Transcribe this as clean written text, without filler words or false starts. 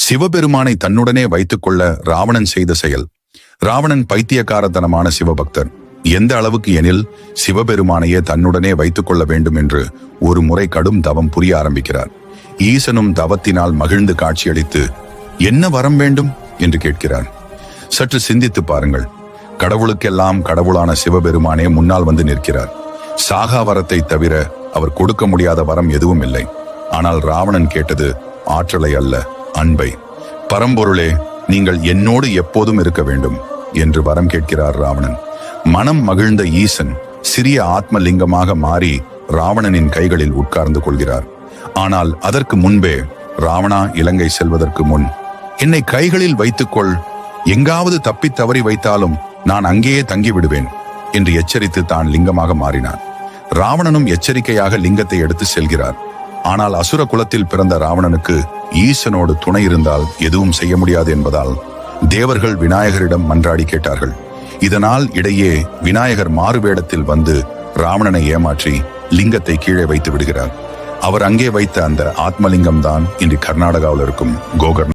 சிவபெருமானை தன்னுடனே வைத்துக் கொள்ள ராவணன் செய்த செயல். ராவணன் பைத்தியக்காரத்தனமான சிவபக்தர். எந்த அளவுக்கு எனில் சிவபெருமானையே தன்னுடனே வைத்துக் கொள்ள வேண்டும் என்று ஒரு முறை கடும் தவம் புரிய ஆரம்பிக்கிறார். ஈசனும் தவத்தினால் மகிழ்ந்து காட்சியளித்து என்ன வரம் வேண்டும் என்று கேட்கிறார். சற்று சிந்தித்து பாருங்கள். கடவுளுக்கெல்லாம் கடவுளான சிவபெருமானே முன்னால் வந்து நிற்கிறார். சாகா வரத்தை தவிர அவர் கொடுக்க முடியாத வரம் எதுவும் இல்லை. ஆனால் ராவணன் கேட்டது ஆற்றலை அல்ல, அன்பை. பரம்பொருளே, நீங்கள் என்னோடு எப்போதும் இருக்க வேண்டும் என்று வரம் கேட்கிறார் ராவணன். மனம் மகிழ்ந்த ஈசன் சிறிய ஆத்மலிங்கமாக மாறி ராவணனின் கைகளில் உட்கார்ந்து கொள்கிறார். ஆனால் அதற்கு முன்பே, ராவணா, இலங்கை செல்வதற்கு முன் என்னை கைகளில் வைத்துக்கொள், எங்காவது தப்பி தவறி வைத்தாலும் நான் அங்கேயே தங்கி விடுவேன் என்று எச்சரித்து தான் லிங்கமாக மாறினார். ராவணனும் எச்சரிக்கையாக லிங்கத்தை எடுத்து செல்கிறார். ஆனால் அசுர குலத்தில் பிறந்த ராவணனுக்கு ஈசனோடு துணை இருந்தால் எதுவும் செய்ய முடியாது என்பதால் தேவர்கள் விநாயகரிடம் மன்றாடி கேட்டார்கள். இதனால் இடையே விநாயகர் மாறுவேடத்தில் வந்து ராவணனை ஏமாற்றி லிங்கத்தை கீழே வைத்து விடுகிறார். அவர் அங்கே வைத்த அந்த ஆத்மலிங்கம் தான் இன்று கர்நாடகாவில் இருக்கும் கோகர்ண